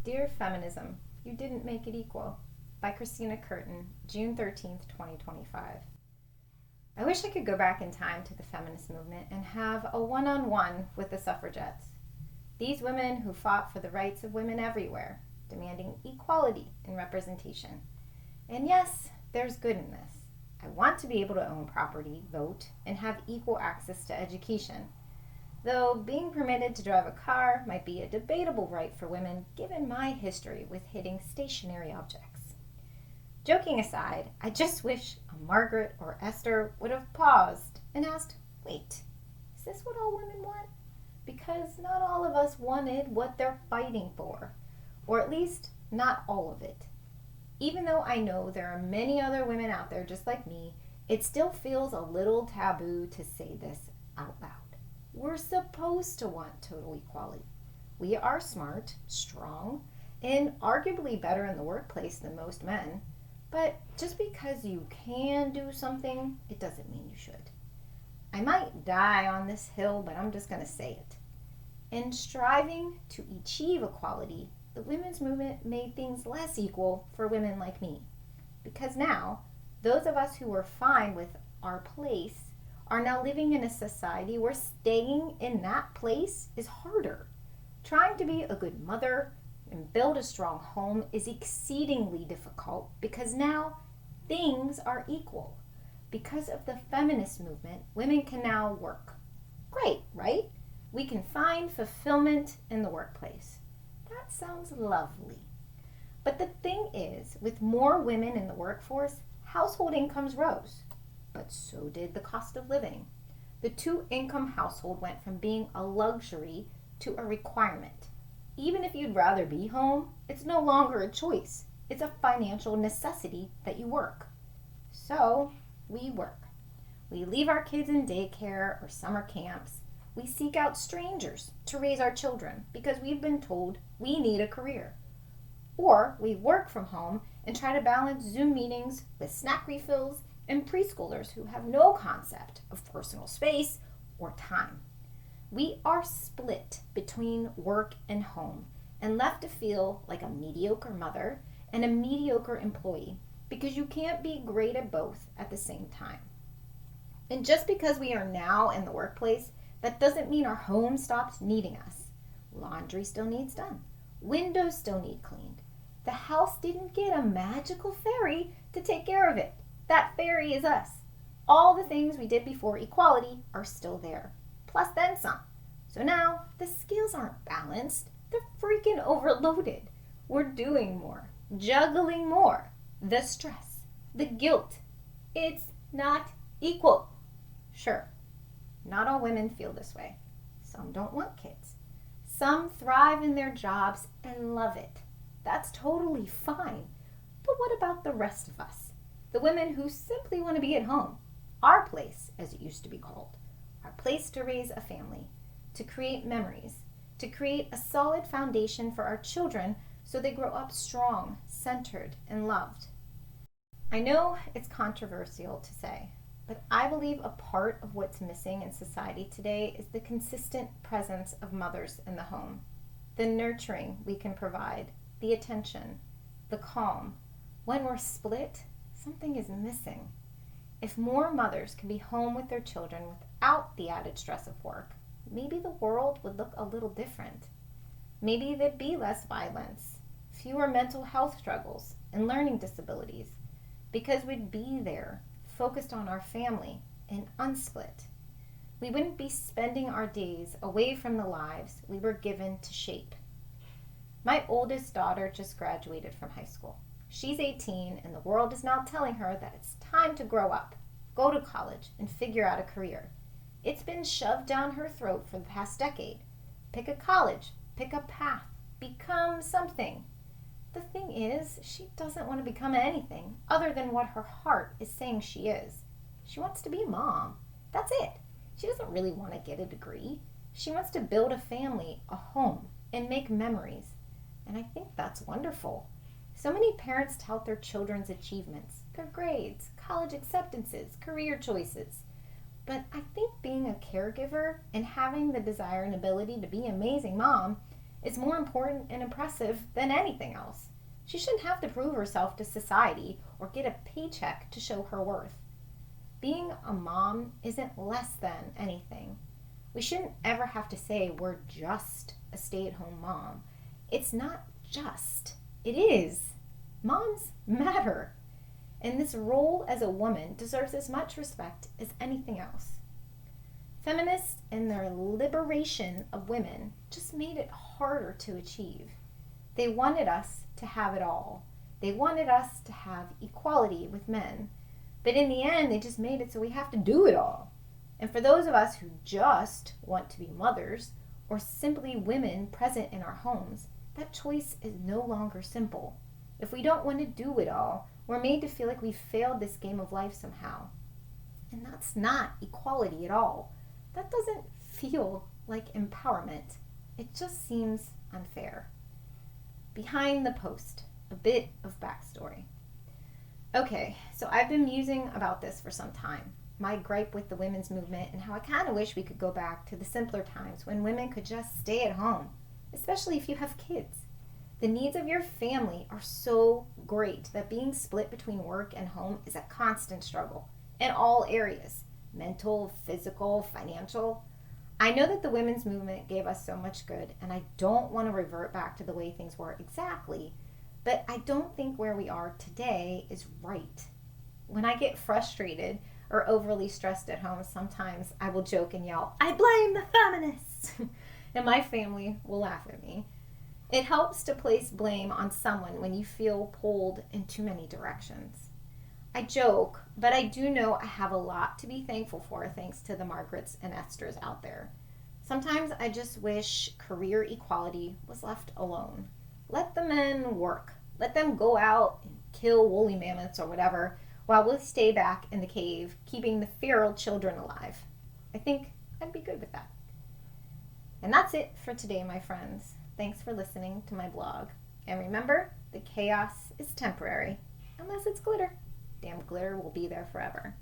Dear Feminism, You Didn't Make It Equal by Christina Curtin, June 13th, 2025. I wish I could go back in time to the feminist movement and have a one-on-one with the suffragettes. These women who fought for the rights of women everywhere, demanding equality in representation. And yes, there's good in this. I want to be able to own property, vote, and have equal access to education. Though being permitted to drive a car might be a debatable right for women given my history with hitting stationary objects. Joking aside, I just wish a Margaret or Esther would have paused and asked, wait, is this what all women want? Because not all of us wanted what they're fighting for, or at least not all of it. Even though I know there are many other women out there just like me, it still feels a little taboo to say this out loud. We're supposed to want total equality. We are smart, strong, and arguably better in the workplace than most men. But just because you can do something, it doesn't mean you should. I might die on this hill, but I'm just going to say it. In striving to achieve equality, the women's movement made things less equal for women like me. Because now, those of us who were fine with our place are now living in a society where staying in that place is harder. Trying to be a good mother and build a strong home is exceedingly difficult because now things are equal. Because of the feminist movement, women can now work. Great, right? We can find fulfillment in the workplace. That sounds lovely. But the thing is, with more women in the workforce, household incomes rose. But so did the cost of living. The two-income household went from being a luxury to a requirement. Even if you'd rather be home, it's no longer a choice. It's a financial necessity that you work. So, we work. We leave our kids in daycare or summer camps. We seek out strangers to raise our children because we've been told we need a career. Or we work from home and try to balance Zoom meetings with snack refills and preschoolers who have no concept of personal space or time. We are split between work and home and left to feel like a mediocre mother and a mediocre employee because you can't be great at both at the same time. And just because we are now in the workplace, that doesn't mean our home stops needing us. Laundry still needs done. Windows still need cleaned. The house didn't get a magical fairy to take care of it. That fairy is us. All the things we did before equality are still there, plus then some. So now the scales aren't balanced. They're freaking overloaded. We're doing more, juggling more. The stress, the guilt. It's not equal. Sure, not all women feel this way. Some don't want kids. Some thrive in their jobs and love it. That's totally fine. But what about the rest of us? The women who simply want to be at home. Our place, as it used to be called. Our place to raise a family, to create memories, to create a solid foundation for our children so they grow up strong, centered, and loved. I know it's controversial to say, but I believe a part of what's missing in society today is the consistent presence of mothers in the home. The nurturing we can provide, the attention, the calm. When we're split, something is missing. If more mothers could be home with their children without the added stress of work, maybe the world would look a little different. Maybe there'd be less violence, fewer mental health struggles, and learning disabilities, because we'd be there, focused on our family, and unsplit. We wouldn't be spending our days away from the lives we were given to shape. My oldest daughter just graduated from high school. She's 18, and the world is now telling her that it's time to grow up, go to college, and figure out a career. It's been shoved down her throat for the past decade. Pick a college, pick a path, become something. The thing is, she doesn't want to become anything other than what her heart is saying she is. She wants to be a mom. That's it. She doesn't really want to get a degree. She wants to build a family, a home, and make memories. And I think that's wonderful. So many parents tout their children's achievements, their grades, college acceptances, career choices. But I think being a caregiver and having the desire and ability to be an amazing mom is more important and impressive than anything else. She shouldn't have to prove herself to society or get a paycheck to show her worth. Being a mom isn't less than anything. We shouldn't ever have to say we're just a stay-at-home mom. It's not just. It is. Moms matter. And this role as a woman deserves as much respect as anything else. Feminists and their liberation of women just made it harder to achieve. They wanted us to have it all. They wanted us to have equality with men. But in the end, they just made it so we have to do it all. And for those of us who just want to be mothers, or simply women present in our homes, that choice is no longer simple. If we don't want to do it all, we're made to feel like we failed this game of life somehow. And that's not equality at all. That doesn't feel like empowerment. It just seems unfair. Behind the post, a bit of backstory. Okay, so I've been musing about this for some time. My gripe with the women's movement and how I kind of wish we could go back to the simpler times when women could just stay at home, especially if you have kids. The needs of your family are so great that being split between work and home is a constant struggle in all areas, mental, physical, financial. I know that the women's movement gave us so much good, and I don't want to revert back to the way things were exactly, but I don't think where we are today is right. When I get frustrated or overly stressed at home, sometimes I will joke and yell, "I blame the feminists!" and my family will laugh at me. It helps to place blame on someone when you feel pulled in too many directions. I joke, but I do know I have a lot to be thankful for thanks to the Margarets and Esthers out there. Sometimes I just wish career equality was left alone. Let the men work. Let them go out and kill woolly mammoths or whatever, while we stay back in the cave, keeping the feral children alive. I think I'd be good with that. And that's it for today, my friends. Thanks for listening to my blog. And remember, the chaos is temporary, unless it's glitter. Damn glitter will be there forever.